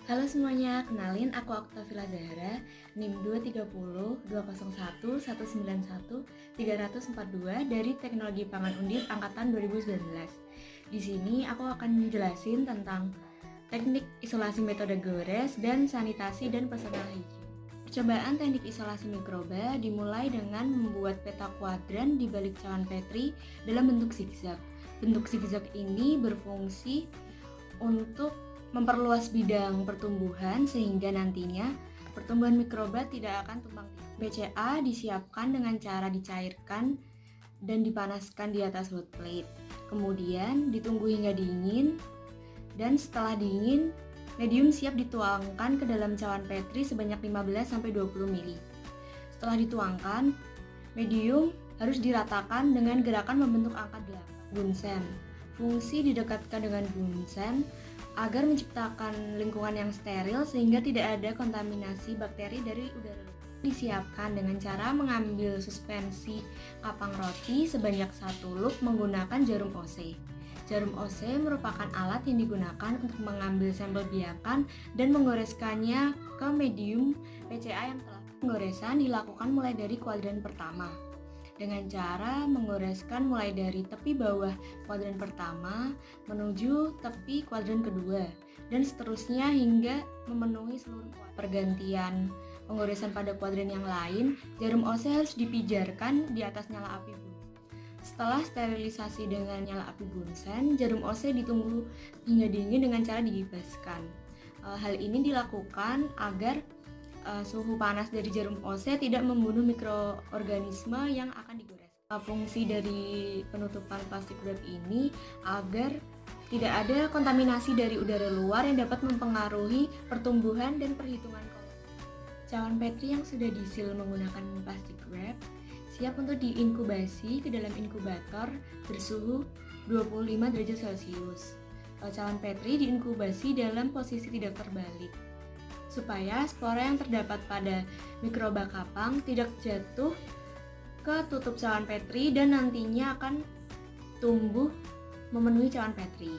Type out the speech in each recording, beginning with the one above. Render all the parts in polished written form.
Halo semuanya, kenalin aku Oktavila Zahra, NIM 230201191 dari Teknologi Pangan Undip angkatan 2019. Di sini aku akan jelasin tentang teknik isolasi metode gores dan sanitasi dan personal hygiene. Percobaan teknik isolasi mikroba dimulai dengan membuat peta kuadran di balik cawan Petri dalam bentuk zigzag. Bentuk zigzag ini berfungsi untuk memperluas bidang pertumbuhan sehingga nantinya pertumbuhan mikroba tidak akan tumpang tindih. BCA disiapkan dengan cara dicairkan dan dipanaskan di atas hot plate. Kemudian ditunggu hingga dingin dan setelah dingin, medium siap dituangkan ke dalam cawan Petri sebanyak 15-20 ml. Setelah dituangkan, medium harus diratakan dengan gerakan membentuk angka 8. Bunsen. Fungsi didekatkan dengan bunsen agar menciptakan lingkungan yang steril sehingga tidak ada kontaminasi bakteri dari udara luar. Disiapkan dengan cara mengambil suspensi kapang roti sebanyak 1 loop menggunakan jarum OC. Jarum OC merupakan alat yang digunakan untuk mengambil sampel biakan dan menggoreskannya ke medium PCA yang telah. Penggoresan dilakukan mulai dari kuadran pertama dengan cara menggoreskan mulai dari tepi bawah kuadran pertama menuju tepi kuadran kedua dan seterusnya hingga memenuhi seluruh kuadran. Pergantian penggoresan pada kuadran yang lain, jarum OC harus dipijarkan di atas nyala api bunsen. Setelah sterilisasi dengan nyala api bunsen, jarum OC ditunggu hingga dingin dengan cara dikibaskan. Hal ini dilakukan agar suhu panas dari jarum OC tidak membunuh mikroorganisme yang akan digores. Fungsi dari penutupan plastik wrap ini agar tidak ada kontaminasi dari udara luar yang dapat mempengaruhi pertumbuhan dan perhitungan koloni. Cawan Petri yang sudah disil menggunakan plastik wrap siap untuk diinkubasi ke dalam inkubator bersuhu 25 derajat Celcius. Cawan Petri diinkubasi dalam posisi tidak terbalik supaya spora yang terdapat pada mikroba kapang tidak jatuh ke tutup cawan Petri dan nantinya akan tumbuh memenuhi cawan Petri.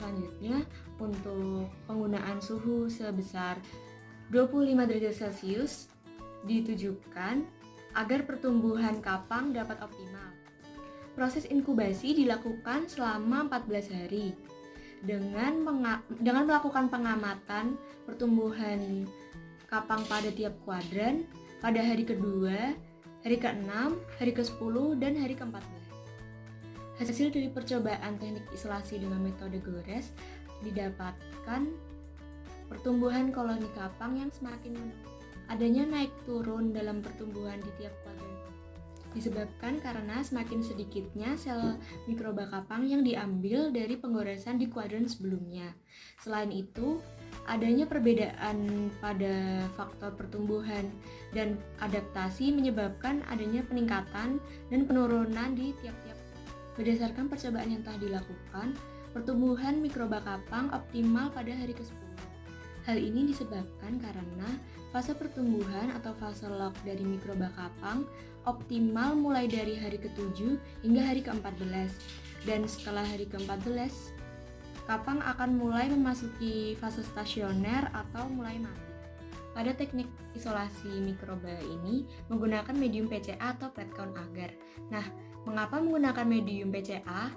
Selanjutnya, untuk penggunaan suhu sebesar 25 derajat Celcius ditujukan agar pertumbuhan kapang dapat optimal. Proses inkubasi dilakukan selama 14 hari. Dengan melakukan pengamatan pertumbuhan kapang pada tiap kuadran pada hari kedua, hari ke-6, hari ke-10, dan hari ke-14. Hasil dari percobaan teknik isolasi dengan metode gores didapatkan pertumbuhan koloni kapang yang semakin menurun. Adanya naik turun dalam pertumbuhan di tiap kuadran disebabkan karena semakin sedikitnya sel mikroba kapang yang diambil dari penggoresan di kuadran sebelumnya. Selain itu, adanya perbedaan pada faktor pertumbuhan dan adaptasi menyebabkan adanya peningkatan dan penurunan di tiap-tiap. Berdasarkan percobaan yang telah dilakukan, pertumbuhan mikroba kapang optimal pada hari ke-10. Hal ini disebabkan karena fase pertumbuhan atau fase lock dari mikroba kapang optimal mulai dari hari ke-7 hingga hari ke-14. Dan setelah hari ke-14, kapang akan mulai memasuki fase stasioner atau mulai mati. Pada teknik isolasi mikroba ini menggunakan medium PCA atau flat count agar. Nah, mengapa menggunakan medium PCA?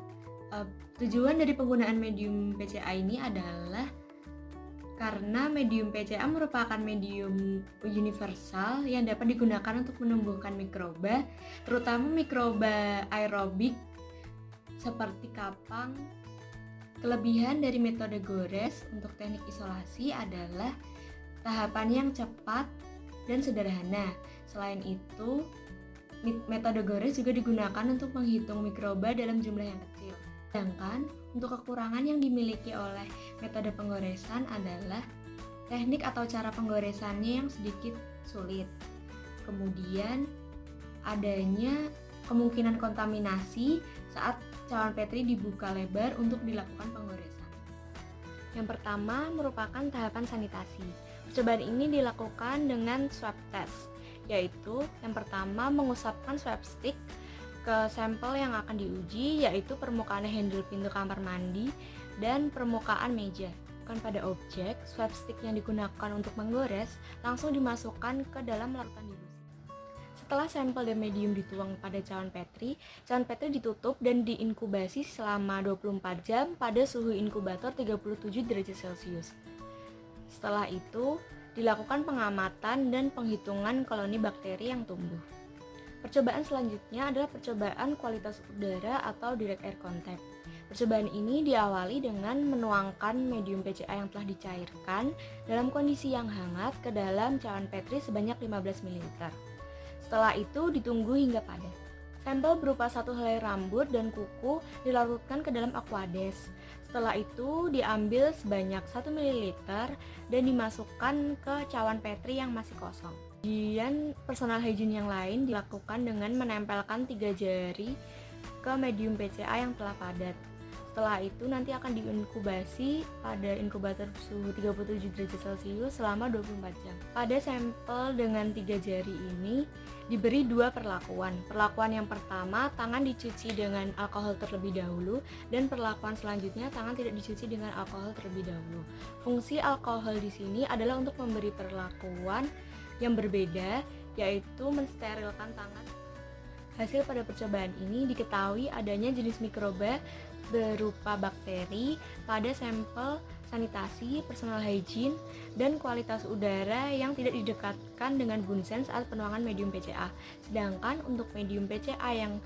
Tujuan dari penggunaan medium PCA ini adalah karena medium PCA merupakan medium universal yang dapat digunakan untuk menumbuhkan mikroba, terutama mikroba aerobik seperti kapang. Kelebihan dari metode gores untuk teknik isolasi adalah tahapan yang cepat dan sederhana. Selain itu, metode gores juga digunakan untuk menghitung mikroba dalam jumlah yang kecil. Sedangkan untuk kekurangan yang dimiliki oleh metode penggoresan adalah teknik atau cara penggoresannya yang sedikit sulit. Kemudian adanya kemungkinan kontaminasi saat cawan Petri dibuka lebar untuk dilakukan penggoresan. Yang pertama merupakan tahapan sanitasi. Percobaan ini dilakukan dengan swab test, yaitu yang pertama mengusapkan swab stick ke sampel yang akan diuji, yaitu permukaan handle pintu kamar mandi dan permukaan meja. ditiupkan pada objek, swab stick yang digunakan untuk menggores langsung dimasukkan ke dalam larutan dilusi. Setelah sampel dan medium dituang pada cawan Petri ditutup dan diinkubasi selama 24 jam pada suhu inkubator 37 derajat Celcius. Setelah itu, dilakukan pengamatan dan penghitungan koloni bakteri yang tumbuh. Percobaan selanjutnya adalah percobaan kualitas udara atau direct air contact. Percobaan ini diawali dengan menuangkan medium PCA yang telah dicairkan dalam kondisi yang hangat ke dalam cawan Petri sebanyak 15 ml. Setelah itu ditunggu hingga padat. Sampel berupa satu helai rambut dan kuku dilarutkan ke dalam aquades. Setelah itu diambil sebanyak 1 ml dan dimasukkan ke cawan Petri yang masih kosong. Kemudian personal hygiene yang lain dilakukan dengan menempelkan 3 jari ke medium PCA yang telah padat. Setelah itu nanti akan diinkubasi pada inkubator suhu 37 derajat Celcius selama 24 jam. Pada sampel dengan 3 jari ini diberi 2 perlakuan. Perlakuan yang pertama, tangan dicuci dengan alkohol terlebih dahulu, dan perlakuan selanjutnya tangan tidak dicuci dengan alkohol terlebih dahulu. Fungsi alkohol di sini adalah untuk memberi perlakuan yang berbeda, yaitu mensterilkan tangan. Hasil pada percobaan ini diketahui adanya jenis mikroba berupa bakteri pada sampel sanitasi, personal hygiene, dan kualitas udara yang tidak didekatkan dengan bunsen saat penuangan medium PCA. Sedangkan untuk medium PCA yang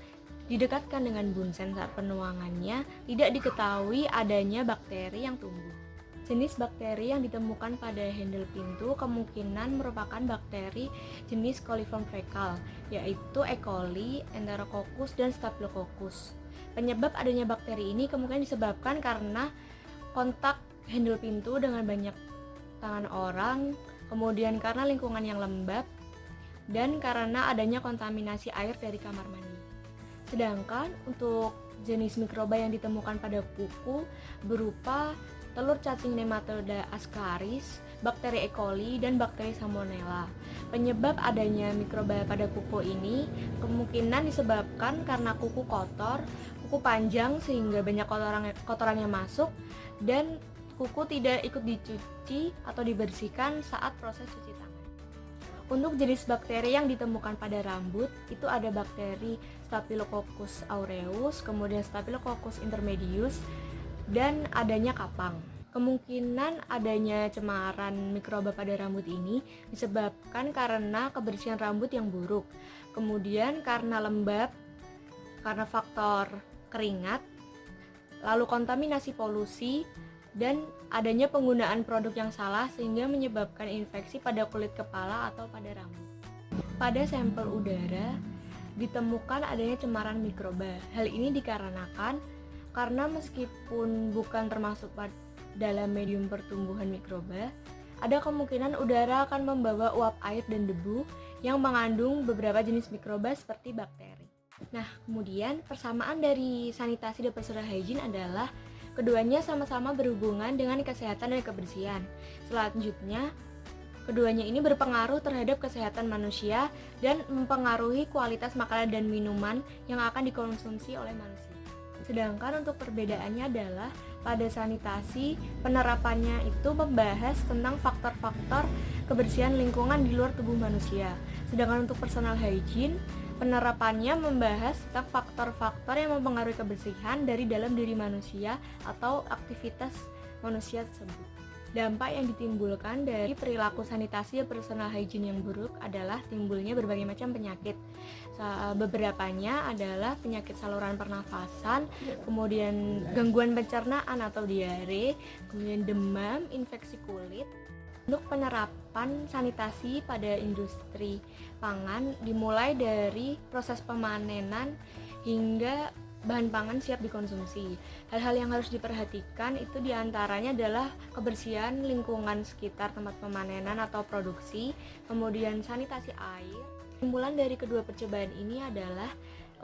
didekatkan dengan bunsen saat penuangannya tidak diketahui adanya bakteri yang tumbuh. Jenis bakteri yang ditemukan pada handle pintu kemungkinan merupakan bakteri jenis coliform fecal, yaitu E. coli, Enterococcus, dan Staphylococcus. Penyebab adanya bakteri ini kemungkinan disebabkan karena kontak handle pintu dengan banyak tangan orang, kemudian karena lingkungan yang lembab, dan karena adanya kontaminasi air dari kamar mandi. Sedangkan untuk jenis mikroba yang ditemukan pada kuku berupa telur cacing Nematoda ascaris, bakteri E. coli, dan bakteri Salmonella. Penyebab adanya mikroba pada kuku ini kemungkinan disebabkan karena kuku kotor, kuku panjang sehingga banyak kotoran yang masuk, dan kuku tidak ikut dicuci atau dibersihkan saat proses cuci tangan. Untuk jenis bakteri yang ditemukan pada rambut, itu ada bakteri Staphylococcus aureus, kemudian Staphylococcus intermedius, dan adanya kapang. Kemungkinan adanya cemaran mikroba pada rambut ini disebabkan karena kebersihan rambut yang buruk, kemudian karena lembab, karena faktor keringat, lalu kontaminasi polusi, dan adanya penggunaan produk yang salah sehingga menyebabkan infeksi pada kulit kepala atau pada rambut. Pada sampel udara ditemukan adanya cemaran mikroba. Hal ini dikarenakan karena meskipun bukan termasuk dalam medium pertumbuhan mikroba, ada kemungkinan udara akan membawa uap air dan debu yang mengandung beberapa jenis mikroba seperti bakteri. Nah, kemudian persamaan dari sanitasi dan personal hygiene adalah keduanya sama-sama berhubungan dengan kesehatan dan kebersihan. Selanjutnya, keduanya ini berpengaruh terhadap kesehatan manusia dan mempengaruhi kualitas makanan dan minuman yang akan dikonsumsi oleh manusia. Sedangkan untuk perbedaannya adalah pada sanitasi, penerapannya itu membahas tentang faktor-faktor kebersihan lingkungan di luar tubuh manusia. Sedangkan untuk personal hygiene, penerapannya membahas tentang faktor-faktor yang mempengaruhi kebersihan dari dalam diri manusia atau aktivitas manusia tersebut. Dampak yang ditimbulkan dari perilaku sanitasi dan personal hygiene yang buruk adalah timbulnya berbagai macam penyakit. Beberapanya adalah penyakit saluran pernafasan, kemudian gangguan pencernaan atau diare, kemudian demam, infeksi kulit. Untuk penerapan sanitasi pada industri pangan dimulai dari proses pemanenan hingga bahan pangan siap dikonsumsi. Hal-hal yang harus diperhatikan itu diantaranya adalah kebersihan lingkungan sekitar tempat pemanenan atau produksi, kemudian sanitasi air. Kesimpulan dari kedua percobaan ini adalah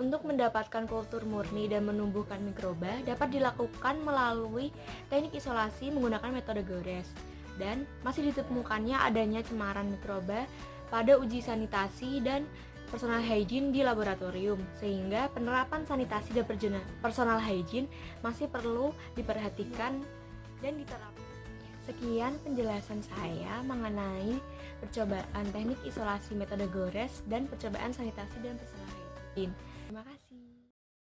untuk mendapatkan kultur murni dan menumbuhkan mikroba dapat dilakukan melalui teknik isolasi menggunakan metode gores, dan masih ditemukannya adanya cemaran mikroba pada uji sanitasi dan personal hygiene di laboratorium, sehingga penerapan sanitasi dan personal hygiene masih perlu diperhatikan dan diterapkan. Sekian penjelasan saya mengenai percobaan teknik isolasi metode GORES dan percobaan sanitasi dan personal hygiene. Terima kasih.